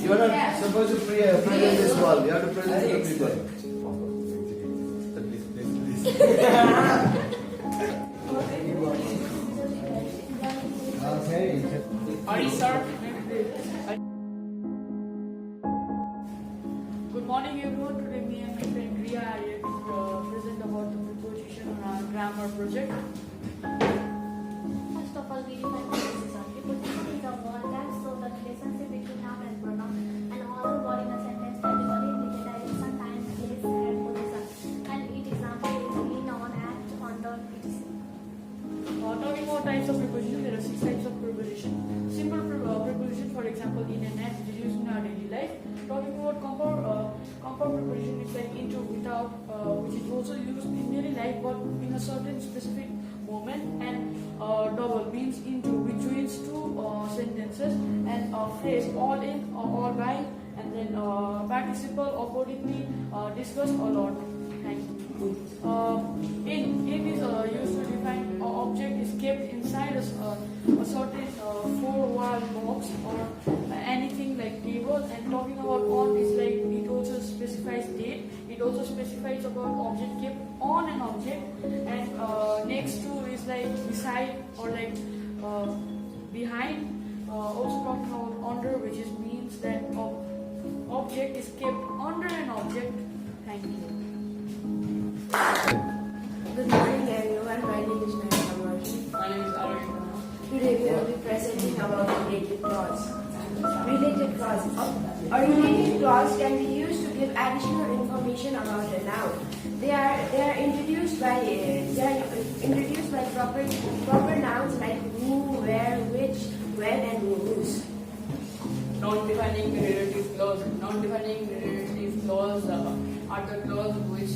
You are not supposed to present this wall. You have to present the people. Ari sir. Good morning everyone. Today me and my friend Riya are here to present about the preposition on our grammar project. First of all, we define preposition. Preposition is a word that shows the relationship between noun and pronoun, and other word in a sentence typically indicate direction, time, place, and position. And each example is in, on, at, under, etc. Talking about types of preposition, there are 6 types of preposition. Simple preposition, for example, in and at, is used in our daily life. Talking about compound preposition, is like into, without, which is also used in daily life, but in a certain specific moment. And double means into, which joins two sentences, and phrase all in or all by, and then participle accordingly discussed a lot. Thank you. In is used to define an object is kept inside a certain four-wall box or anything like table. And talking about on is like it also specifies date. It also specifies about object kept on an object. And next to is like beside or like behind. Also talking about under, which is means that object is kept under an object. Thank you. Good morning everyone, my name is Nayan Amarji. My name is Ari. Today we will be presenting about related clause. Related clause. A related clause can be used to give additional information about a noun. They are introduced by proper nouns like who, where, which, when, and whose. Non-defining relative clause. Non-defining relative clause are the clause which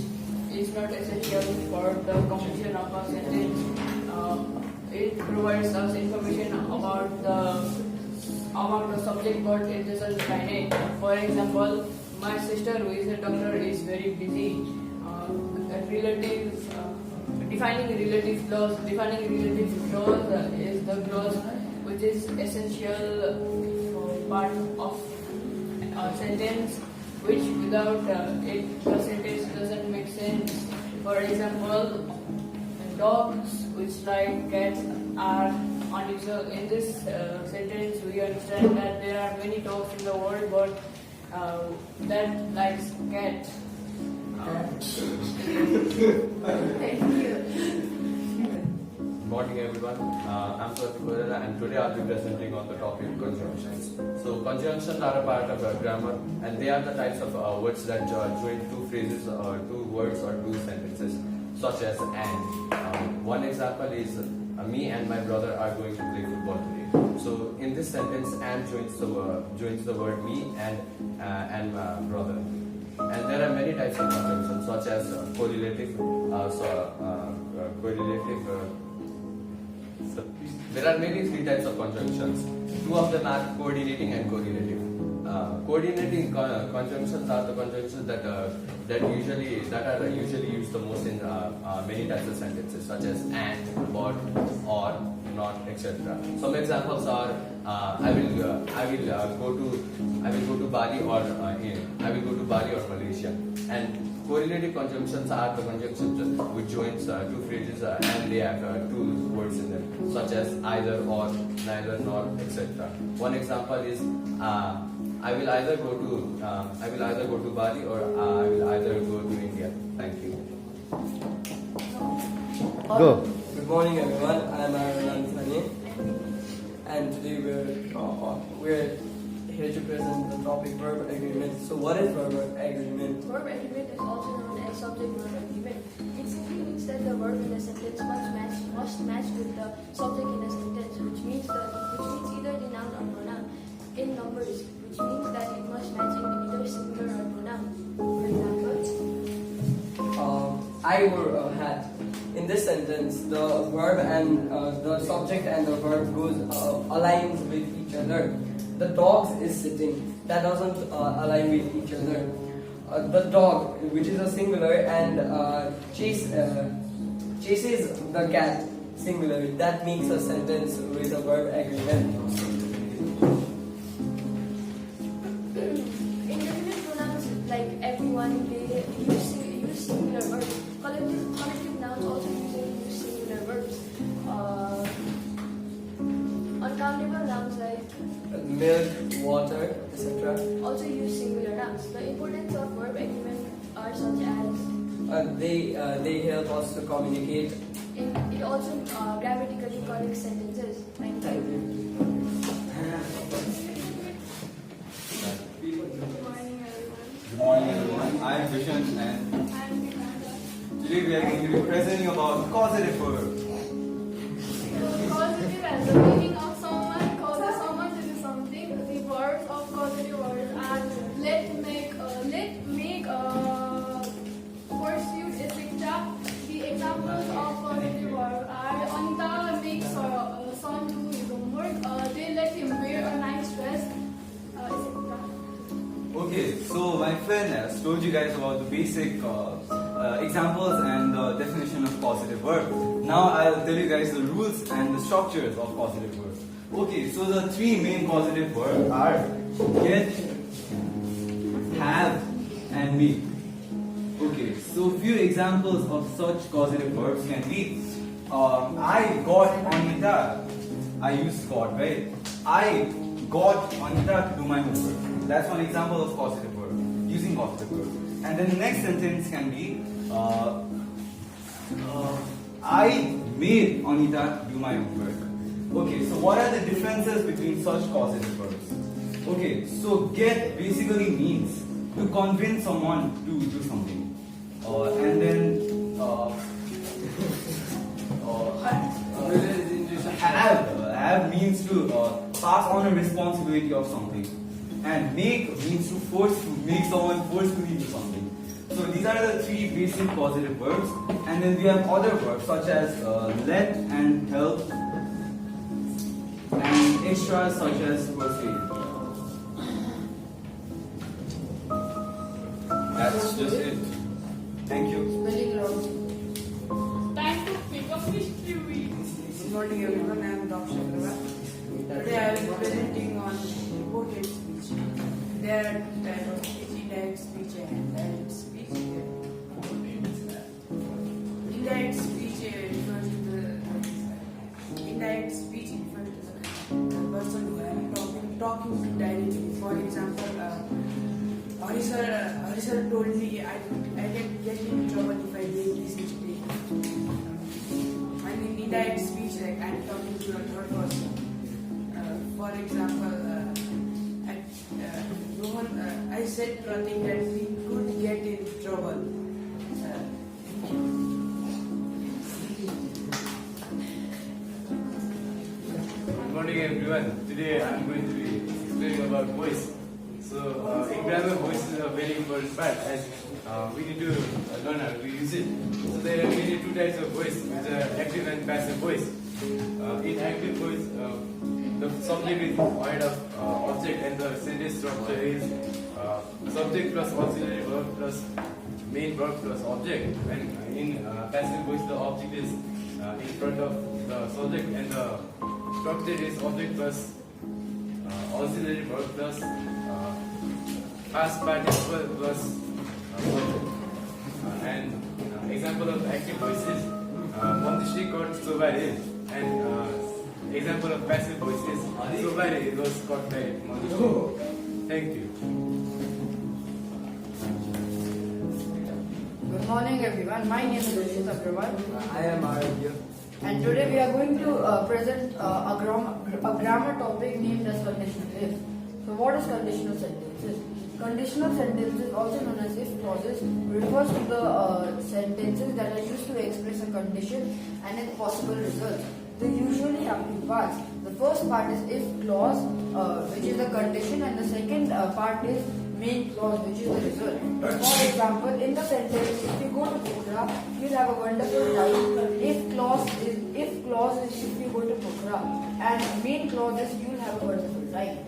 is not essential for the completion of a sentence. It provides us information about the subject, but it doesn't define it. For example, my sister, who is a doctor, is very busy. Defining relative clause. Defining relative clause is the clause which is essential part of a sentence, which without it the sentence doesn't make sense. For example, dogs which like cats are unusual. In this sentence we understand that there are many dogs in the world, but that likes cat. Thank you. Good morning everyone, I'm Pratik Varela, and today I'll be presenting on the topic conjunctions. So conjunctions are a part of grammar, and they are the types of words that join two phrases or two words or two sentences, such as and. One example is me and my brother are going to play football today. So in this sentence, and joins the word me and my brother. And there are many types of conjunctions, such as correlative. There are mainly 3 types of conjunctions. 2 of them are coordinating and correlative. Coordinating conjunctions are the conjunctions that are usually used the most in many types of sentences, such as and, but, or, not, etc. Some examples are I will go to Bali or I will go to Bali or Malaysia. And correlative conjunctions are the conjunctions which joins 2 phrases and they have 2 words in them, such as either, or, neither, nor, etc. One example is I will either go to Bali or I will either go to India. Thank you. Go. Good morning everyone, I am Arun Ansani, and today we're here to present the topic verb agreement. So what is verb agreement? Verb agreement is also known as subject-verb agreement. It simply means that the verb in a sentence must match with the subject in a sentence, which means either the noun or pronoun. In numbers, which means that it must match in either singular or pronoun. For example, I wore a hat. In this sentence, the verb and the subject and the verb aligns with each other. The dogs is sitting. That doesn't align with each other. The dog, which is a singular, and chases the cat, singular. That makes a sentence with a verb agreement. water, etc. Also use singular nouns. The importance of verb agreement are such as They help us to communicate. it also grammatically corrects sentences. Thank you. Good morning, everyone. Good morning, everyone. I am Vishan, and today we are going to be presenting about causative verbs. Causative as the meaning of someone causes someone to do something. The verbs of causative words are let, make, pursue, etc. The examples of causative verbs are Anita makes son do his homework. They let him wear a nice dress, etc. Okay, so my friend has told you guys about the basic examples and the definition of causative verb. Now I'll tell you guys the rules and the structures of causative verbs. Okay, so the three main causative verbs are get, have, and make. Okay, so few examples of such causative verbs can be I got Anita. I used got, right? I got Anita to do my homework. That's one example of causative verb, using causative verb. And then the next sentence can be I made Anita do my homework. Okay, so what are the differences between such causative verbs? Okay, so get basically means to convince someone to do something. And then have means to pass on a responsibility of something. And make means to make someone forcefully do something. So these are the three basic causative verbs. And then we have other verbs such as let and help, and extras such as persuade. That's just it. Thank you. Time to pick up history week. Good morning, everyone. I am Dr. Agarwal. Today I will be presenting on reported speech. There are two types of speech: indirect speech and direct speech. Indirect speech refers to the indirect speech refers to the person who is talking directly. For example, Harisar told me I can get in trouble if I make this mistake. And in indirect speech, like I'm talking to a third person. For example, Rohan, I said nothing that we could get in trouble. Good morning, everyone. Today I'm going to be explaining about voice. So, in grammar, voice is a very important part as we need to learn how to use it. So, there are mainly two types of voice, which are active and passive voice. In active voice, the subject is void of object and the sentence structure is subject plus auxiliary verb plus main verb plus object. And in passive voice, the object is in front of the subject and the structure is object plus auxiliary verb plus past participle plus subject. And example of active voice is Mandishri got Sobare, and example of passive voice is Sobare was caught by Mandishri. Thank you. Good morning, everyone. My name is Rishit Agarwal. I am Arabia. And today we are going to present a grammar topic named as conditional if. So what is conditional sentences? Conditional sentences, also known as if clauses, refers to the sentences that are used to express a condition and its possible results. They usually have two parts. The first part is if clause, which is the condition, and the second part is main clause, which is the result. For example, in the sentence, if you go to Pokhara, you'll have a wonderful line. If clause is if you go to Pokhara, and main clause is you'll have a wonderful line.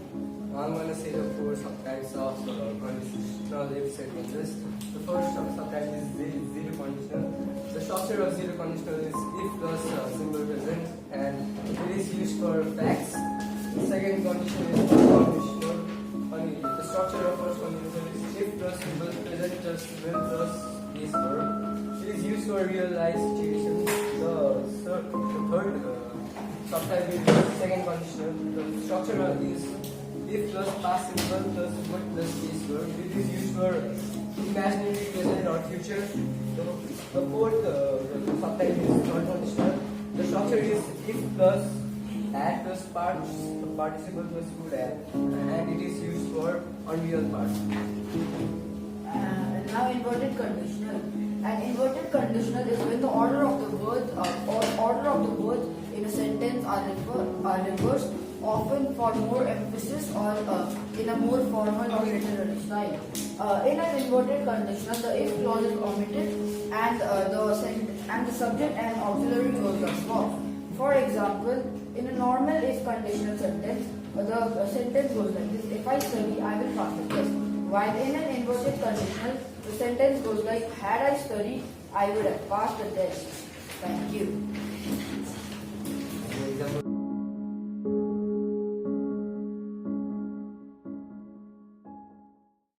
I'm going to say the four subtypes of conditional if sentences. The first subtype is zero conditional. The structure of zero conditional is if plus simple present, and it is used for facts. The second condition is conditional. The structure of first conditional is if plus simple present just will plus base verb. It is used for real life situations. The third subtype is second conditional. The structure is if plus past simple plus what plus case verb. It is used for imaginary present or future. The fourth subtype is non-conditional. The structure is if plus at plus participle plus would have, and it is used for unreal parts. Now inverted conditional. An inverted conditional is when the order of the words in a sentence are reversed, often for more emphasis or in a more formal or literary style. In an inverted conditional, the if clause is omitted and the subject and auxiliary clause are swapped. For example, in a normal if conditional sentence, the sentence goes like this: if I study, I will pass the test. While in an inverted conditional, the sentence goes like: had I studied, I would have passed the test. Thank you.